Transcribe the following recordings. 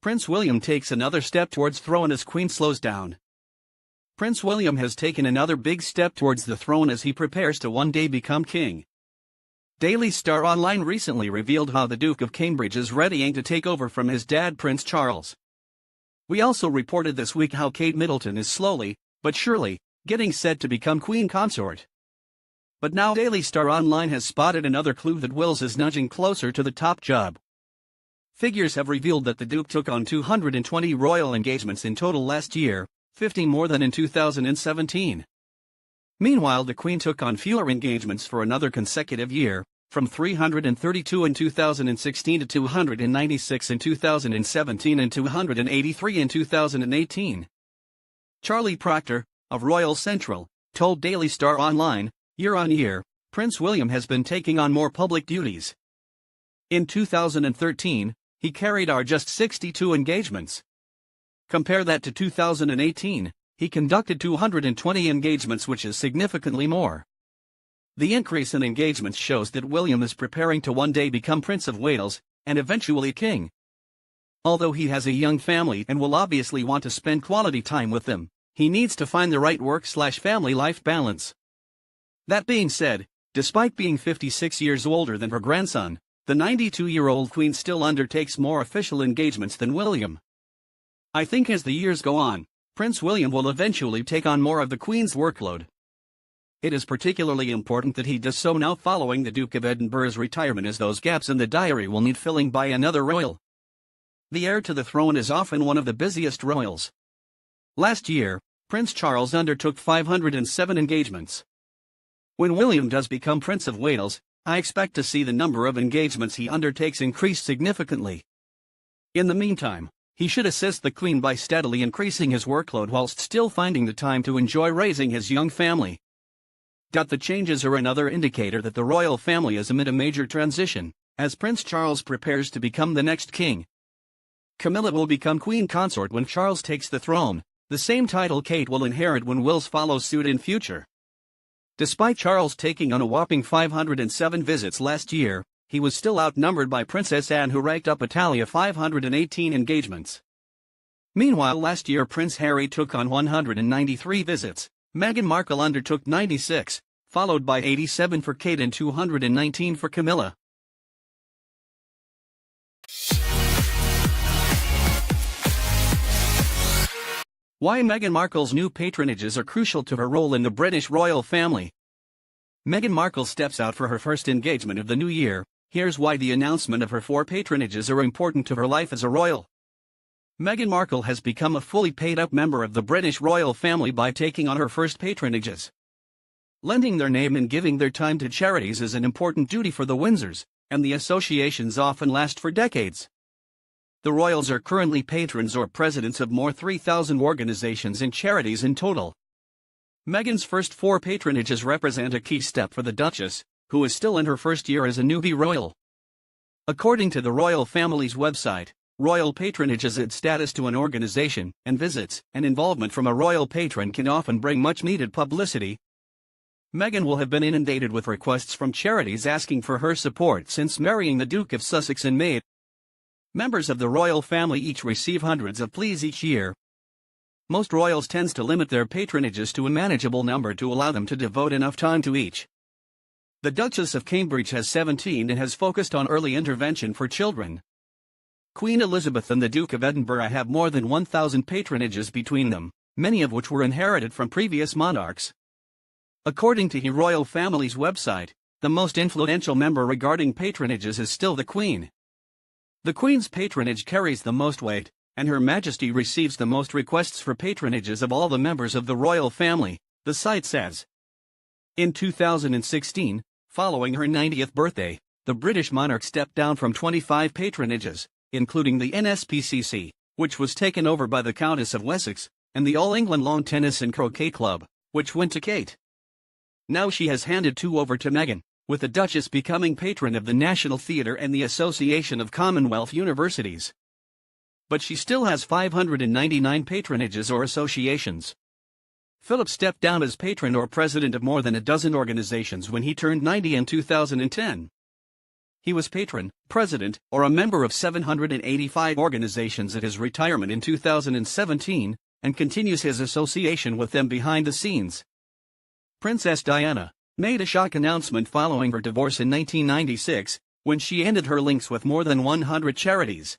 Prince William takes another step towards throne as Queen slows down. Prince William has taken another big step towards the throne as he prepares to one day become king. Daily Star Online recently revealed how the Duke of Cambridge is readying to take over from his dad Prince Charles. We also reported this week how Kate Middleton is slowly, but surely, getting set to become Queen Consort. But now Daily Star Online has spotted another clue that Wills is nudging closer to the top job. Figures have revealed that the Duke took on 220 royal engagements in total last year, 50 more than in 2017. Meanwhile, the Queen took on fewer engagements for another consecutive year, from 332 in 2016 to 296 in 2017 and 283 in 2018. Charlie Proctor, of Royal Central, told Daily Star Online, year on year, Prince William has been taking on more public duties. In 2013, he carried out just 62 engagements. Compare that to 2018, he conducted 220 engagements, which is significantly more. The increase in engagements shows that William is preparing to one day become Prince of Wales, and eventually King. Although he has a young family and will obviously want to spend quality time with them, he needs to find the right work/family life balance. That being said, despite being 56 years older than her grandson, the 92-year-old Queen still undertakes more official engagements than William. I think as the years go on, Prince William will eventually take on more of the Queen's workload. It is particularly important that he does so now following the Duke of Edinburgh's retirement, as those gaps in the diary will need filling by another royal. The heir to the throne is often one of the busiest royals. Last year, Prince Charles undertook 507 engagements. When William does become Prince of Wales, I expect to see the number of engagements he undertakes increase significantly. In the meantime, he should assist the Queen by steadily increasing his workload whilst still finding the time to enjoy raising his young family. The changes are another indicator that the royal family is amid a major transition, as Prince Charles prepares to become the next king. Camilla will become Queen Consort when Charles takes the throne, the same title Kate will inherit when Wills follows suit in future. Despite Charles taking on a whopping 507 visits last year, he was still outnumbered by Princess Anne, who racked up a tally of 518 engagements. Meanwhile, last year Prince Harry took on 193 visits, Meghan Markle undertook 96, followed by 87 for Kate and 219 for Camilla. Why Meghan Markle's new patronages are crucial to her role in the British royal family. Meghan Markle steps out for her first engagement of the new year. Here's why the announcement of her 4 patronages are important to her life as a royal. Meghan Markle has become a fully paid-up member of the British royal family by taking on her first patronages. Lending their name and giving their time to charities is an important duty for the Windsors, and the associations often last for decades. The royals are currently patrons or presidents of more 3,000 organizations and charities in total. Meghan's first 4 patronages represent a key step for the Duchess, who is still in her first year as a newbie royal. According to the royal family's website, royal patronages add status to an organization, and visits and involvement from a royal patron can often bring much-needed publicity. Meghan will have been inundated with requests from charities asking for her support since marrying the Duke of Sussex in May. Members of the royal family each receive hundreds of pleas each year. Most royals tend to limit their patronages to a manageable number to allow them to devote enough time to each. The Duchess of Cambridge has 17 and has focused on early intervention for children. Queen Elizabeth and the Duke of Edinburgh have more than 1,000 patronages between them, many of which were inherited from previous monarchs. According to the royal family's website, the most influential member regarding patronages is still the Queen. The Queen's patronage carries the most weight, and Her Majesty receives the most requests for patronages of all the members of the royal family, the site says. In 2016, following her 90th birthday, the British monarch stepped down from 25 patronages, including the NSPCC, which was taken over by the Countess of Wessex, and the All England Lawn Tennis and Croquet Club, which went to Kate. Now she has handed 2 over to Meghan, with the Duchess becoming patron of the National Theatre and the Association of Commonwealth Universities. But she still has 599 patronages or associations. Philip stepped down as patron or president of more than a dozen organizations when he turned 90 in 2010. He was patron, president, or a member of 785 organizations at his retirement in 2017, and continues his association with them behind the scenes. Princess Diana made a shock announcement following her divorce in 1996, when she ended her links with more than 100 charities.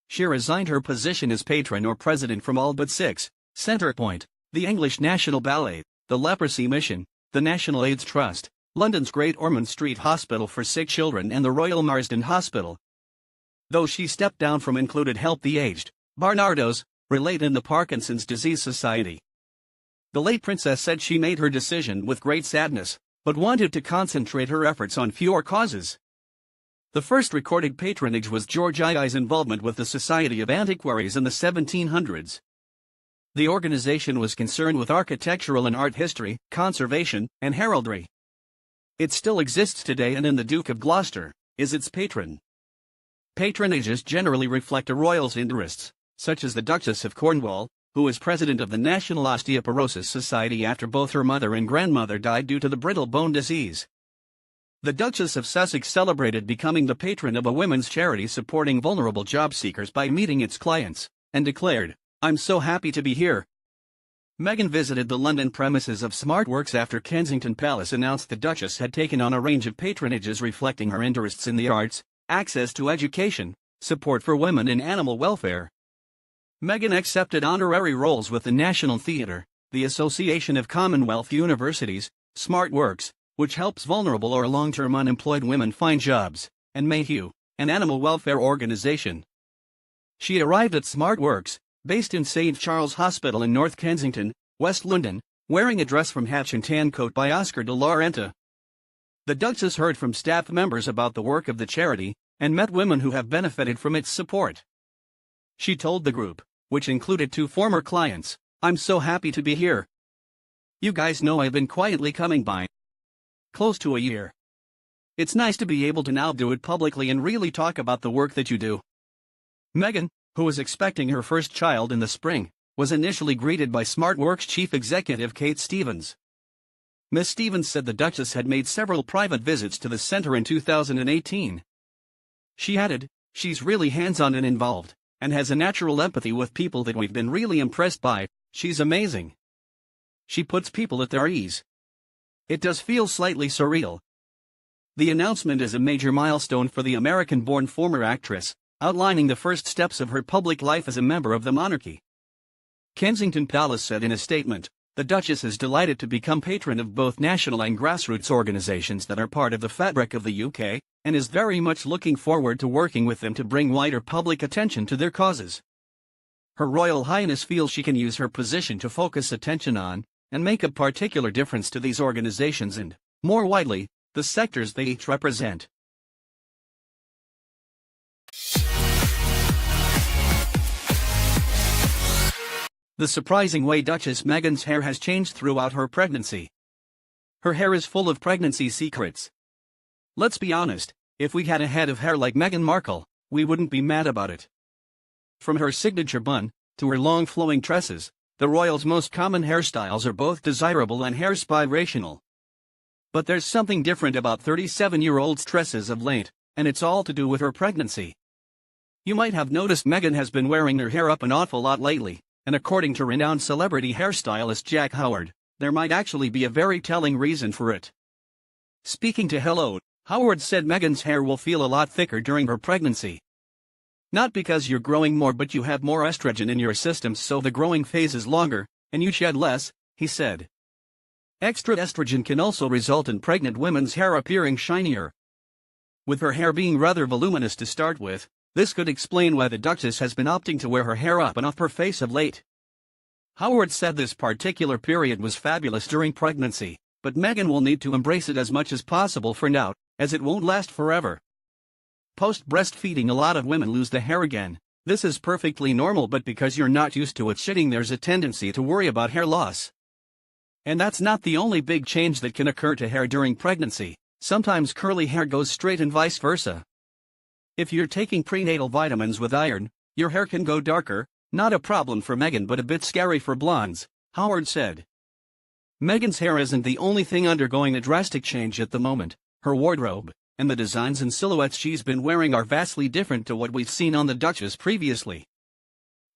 She resigned her position as patron or president from all but 6, Centrepoint, the English National Ballet, the Leprosy Mission, the National AIDS Trust, London's Great Ormond Street Hospital for Sick Children and the Royal Marsden Hospital. Those she stepped down from included Help the Aged, Barnardo's, Relate and the Parkinson's Disease Society. The late princess said she made her decision with great sadness, but wanted to concentrate her efforts on fewer causes. The first recorded patronage was George II's involvement with the Society of Antiquaries in the 1700s. The organization was concerned with architectural and art history, conservation, and heraldry. It still exists today and in the Duke of Gloucester is its patron. Patronages generally reflect a royal's interests, such as the Duchess of Cornwall, who is president of the National Osteoporosis Society after both her mother and grandmother died due to the brittle bone disease. The Duchess of Sussex celebrated becoming the patron of a women's charity supporting vulnerable job seekers by meeting its clients, and declared, "I'm so happy to be here." Meghan visited the London premises of SmartWorks after Kensington Palace announced the Duchess had taken on a range of patronages reflecting her interests in the arts, access to education, support for women and animal welfare. Meghan accepted honorary roles with the National Theatre, the Association of Commonwealth Universities, SmartWorks, which helps vulnerable or long-term unemployed women find jobs, and Mayhew, an animal welfare organization. She arrived at SmartWorks, based in St. Charles Hospital in North Kensington, West London, wearing a dress from Hatch and tan coat by Oscar de la Renta. The Duchess heard from staff members about the work of the charity, and met women who have benefited from its support. She told the group, which included 2 former clients, "I'm so happy to be here. You guys know I've been quietly coming by close to a year. It's nice to be able to now do it publicly and really talk about the work that you do." Meghan, who was expecting her first child in the spring, was initially greeted by SmartWorks chief executive Kate Stevens. Ms. Stevens said the Duchess had made several private visits to the center in 2018. She added, "She's really hands-on and involved, and has a natural empathy with people that we've been really impressed by. She's amazing. She puts people at their ease. It does feel slightly surreal." The announcement is a major milestone for the American-born former actress, outlining the first steps of her public life as a member of the monarchy. Kensington Palace said in a statement, "The Duchess is delighted to become patron of both national and grassroots organizations that are part of the fabric of the UK, and is very much looking forward to working with them to bring wider public attention to their causes. Her Royal Highness feels she can use her position to focus attention on, and make a particular difference to these organizations and, more widely, the sectors they each represent." The surprising way Duchess Meghan's hair has changed throughout her pregnancy. Her hair is full of pregnancy secrets. Let's be honest, if we had a head of hair like Meghan Markle, we wouldn't be mad about it. From her signature bun, to her long flowing tresses, the royals' most common hairstyles are both desirable and hair-spirational. But there's something different about 37-year-old's tresses of late, and it's all to do with her pregnancy. You might have noticed Meghan has been wearing her hair up an awful lot lately, and according to renowned celebrity hairstylist Jack Howard, there might actually be a very telling reason for it. Speaking to Hello, Howard said Meghan's hair will feel a lot thicker during her pregnancy. Not because you're growing more, but you have more estrogen in your system, so the growing phase is longer, and you shed less, he said. Extra estrogen can also result in pregnant women's hair appearing shinier. With her hair being rather voluminous to start with, this could explain why the Duchess has been opting to wear her hair up and off her face of late. Howard said this particular period was fabulous during pregnancy, but Meghan will need to embrace it as much as possible for now, as it won't last forever. Post-breastfeeding, a lot of women lose the hair again. This is perfectly normal, but because you're not used to it shedding, there's a tendency to worry about hair loss. And that's not the only big change that can occur to hair during pregnancy. Sometimes curly hair goes straight and vice versa. If you're taking prenatal vitamins with iron, your hair can go darker. Not a problem for Meghan, but a bit scary for blondes, Howard said. Meghan's hair isn't the only thing undergoing a drastic change at the moment. Her wardrobe, and the designs and silhouettes she's been wearing are vastly different to what we've seen on the Duchess previously.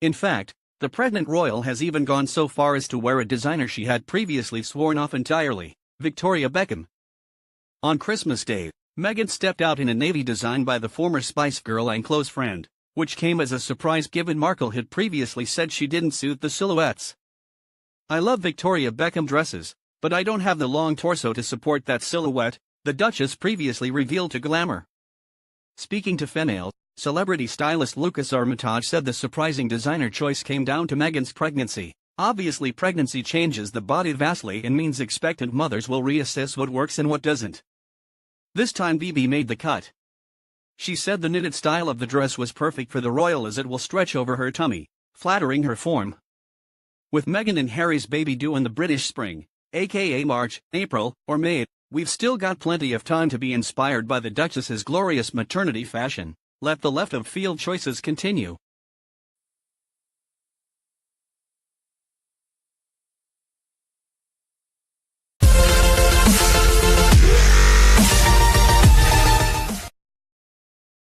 In fact, the pregnant royal has even gone so far as to wear a designer she had previously sworn off entirely, Victoria Beckham. On Christmas Day, Meghan stepped out in a navy design by the former Spice Girl and close friend, which came as a surprise given Markle had previously said she didn't suit the silhouettes. "I love Victoria Beckham dresses, but I don't have the long torso to support that silhouette," the Duchess previously revealed to Glamour. Speaking to Fenale, celebrity stylist Lucas Armitage said the surprising designer choice came down to Meghan's pregnancy. "Obviously, pregnancy changes the body vastly and means expectant mothers will reassess what works and what doesn't. This time BB made the cut." She said the knitted style of the dress was perfect for the royal as it will stretch over her tummy, flattering her form. With Meghan and Harry's baby due in the British spring, aka March, April, or May, we've still got plenty of time to be inspired by the Duchess's glorious maternity fashion. Let the left of field choices continue.